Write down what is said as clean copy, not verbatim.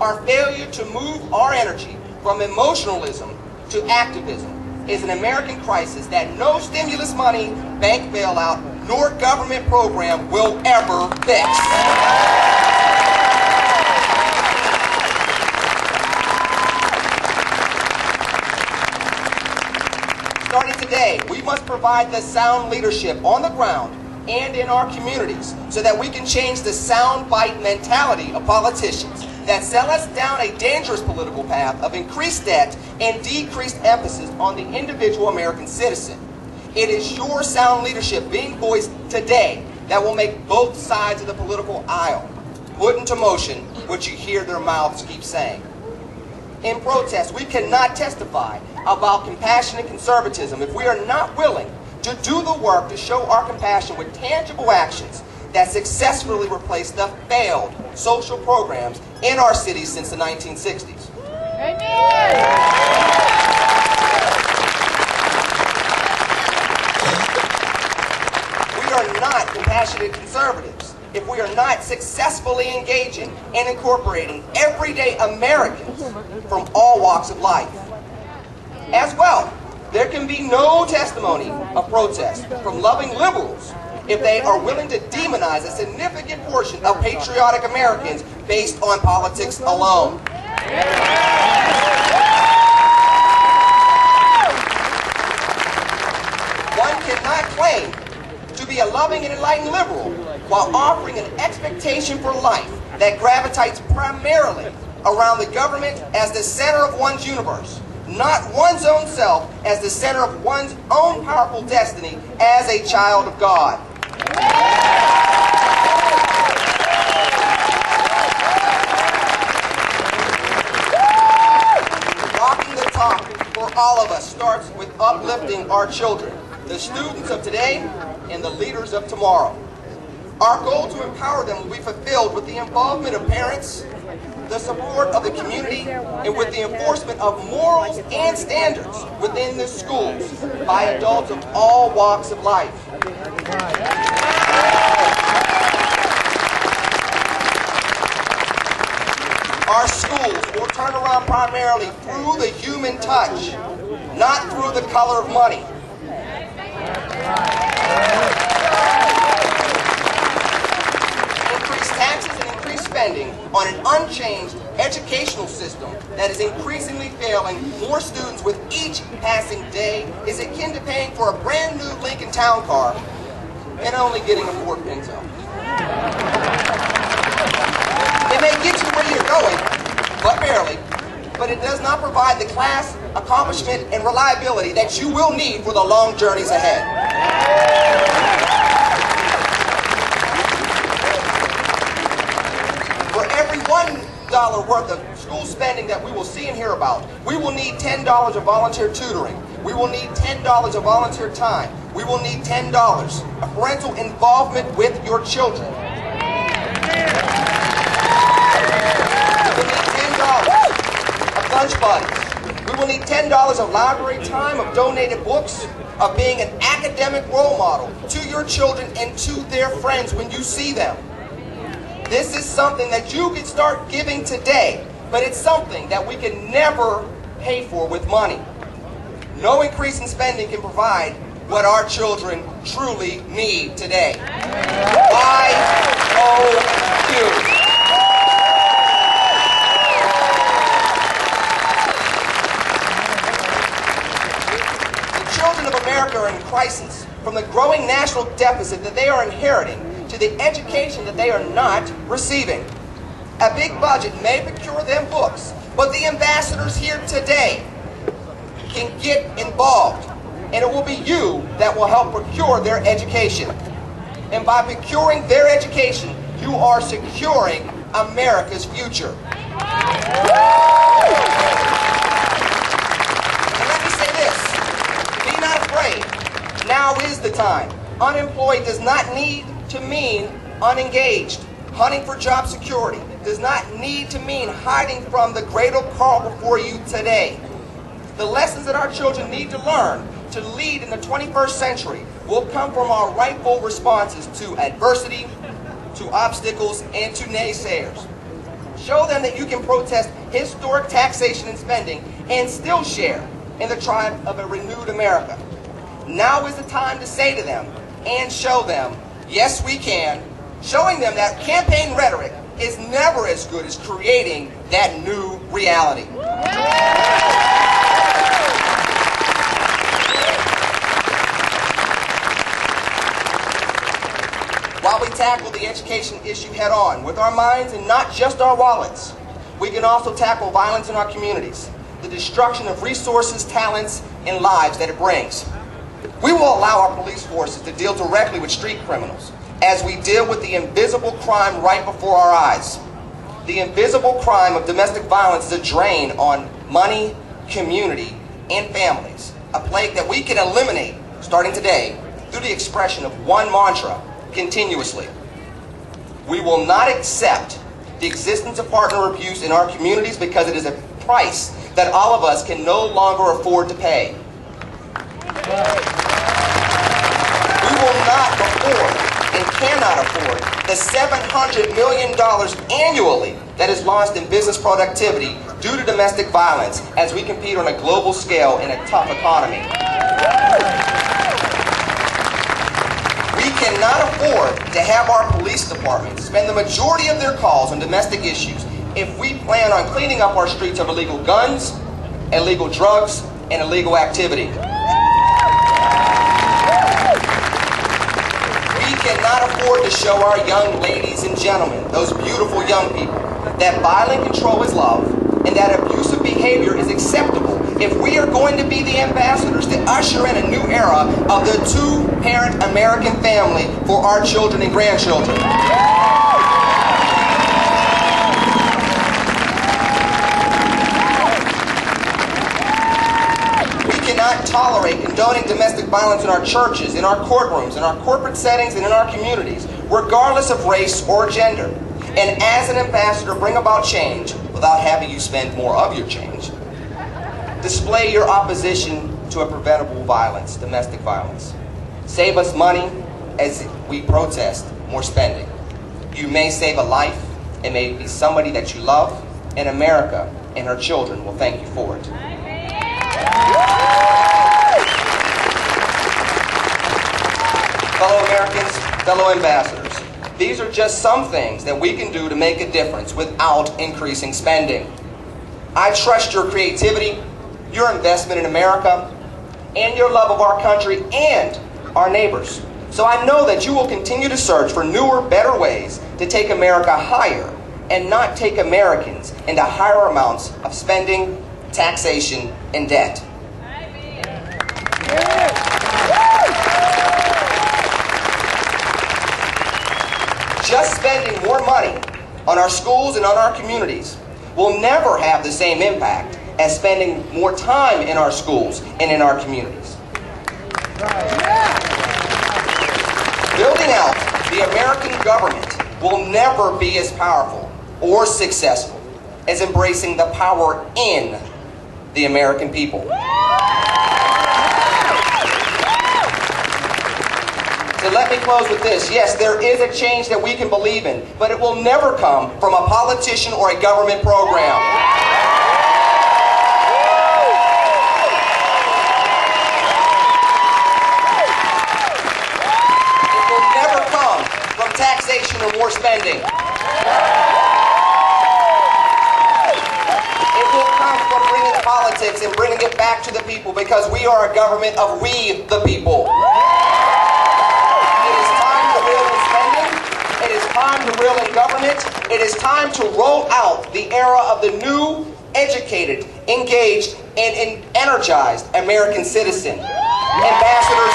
Our failure to move our energy from emotionalism to activism is an American crisis that no stimulus money, bank bailout, nor government program will ever fix. Starting today, we must provide the sound leadership on the ground and in our communities so that we can change the soundbite mentality of politicians that sell us down a dangerous political path of increased debt and decreased emphasis on the individual American citizen. It is your sound leadership being voiced today that will make both sides of the political aisle put into motion what you hear their mouths keep saying. In protest, we cannot testify about compassionate conservatism if we are not willing to do the work to show our compassion with tangible actions that successfully replace the failed social programs in our cities since the 1960s. Amen. We are not compassionate conservatives if we are not successfully engaging and incorporating everyday Americans from all walks of life. As well, there can be no testimony of protest from loving liberals if they are willing to demonize a significant portion of patriotic Americans based on politics alone. One cannot claim to be a loving and enlightened liberal while offering an expectation for life that gravitates primarily around the government as the center of one's universe, not one's own self as the center of one's own powerful destiny as a child of God. Walking the talk for all of us starts with uplifting our children, the students of today and the leaders of tomorrow. Our goal to empower them will be fulfilled with the involvement of parents, the support of the community, and with the enforcement of morals and standards within the schools by adults of all walks of life. Our schools will turn around primarily through the human touch, not through the color of money. Increased taxes and increased spending on an unchanged educational system that is increasingly failing more students with each passing day is akin to paying for a brand new Lincoln Town Car and only getting a Ford Pinto. It may get you where you're going, but barely, but it does not provide the class, accomplishment, and reliability that you will need for the long journeys ahead. For every $1 worth of school spending that we will see and hear about, we will need $10 of volunteer tutoring. We will need $10 of volunteer time. We will need $10 of parental involvement with your children. We will need $10 of lunch buddies. We will need $10 of library time, of donated books, of being an academic role model to your children and to their friends when you see them. This is something that you can start giving today, but it's something that we can never pay for with money. No increase in spending can provide what our children truly need today. Y-O-U. The children of America are in crisis from the growing national deficit that they are inheriting to the education that they are not receiving. A big budget may procure them books, but the ambassadors here today can get involved, and it will be you that will help procure their education. And by procuring their education, you are securing America's future. And let me say this, be not afraid. Now is the time. Unemployed does not need to mean unengaged. Hunting for job security does not need to mean hiding from the greater call before you today. The lessons that our children need to learn to lead in the 21st century will come from our rightful responses to adversity, to obstacles, and to naysayers. Show them that you can protest historic taxation and spending and still share in the triumph of a renewed America. Now is the time to say to them and show them, yes, we can, showing them that campaign rhetoric is never as good as creating that new reality. While we tackle the education issue head on with our minds and not just our wallets, we can also tackle violence in our communities, the destruction of resources, talents, and lives that it brings. We will allow our police forces to deal directly with street criminals as we deal with the invisible crime right before our eyes. The invisible crime of domestic violence is a drain on money, community, and families, a plague that we can eliminate starting today through the expression of one mantra continuously. We will not accept the existence of partner abuse in our communities because it is a price that all of us can no longer afford to pay. We will not afford and cannot afford the $700 million annually that is lost in business productivity due to domestic violence as we compete on a global scale in a tough economy. We cannot afford to have our police departments spend the majority of their calls on domestic issues if we plan on cleaning up our streets of illegal guns, illegal drugs, and illegal activity. We cannot afford to show our young ladies and gentlemen, those beautiful young people, that violent control is love and that abusive behavior is acceptable if we are going to be the ambassadors to usher in a new era of the two-parent American family for our children and grandchildren. We cannot tolerate condoning domestic violence in our churches, in our courtrooms, in our corporate settings, and in our communities, regardless of race or gender. And as an ambassador, bring about change without having you spend more of your change. Display your opposition to a preventable violence, domestic violence. Save us money as we protest more spending. You may save a life. It may be somebody that you love, and America and her children will thank you for it. Fellow Americans, fellow ambassadors, these are just some things that we can do to make a difference without increasing spending. I trust your creativity, your investment in America, and your love of our country and our neighbors. So I know that you will continue to search for newer, better ways to take America higher and not take Americans into higher amounts of spending, taxation, and debt. Just spending more money on our schools and on our communities will never have the same impact as spending more time in our schools and in our communities. Building out the American government will never be as powerful or successful as embracing the power in the American people. So let me close with this. Yes, there is a change that we can believe in, but it will never come from a politician or a government program. It will never come from taxation or more spending. It will come from bringing politics and bringing it back to the people, because we are a government of we, the people. It is time to reel in government. It is time to roll out the era of the new, educated, engaged, and energized American citizen. Ambassadors,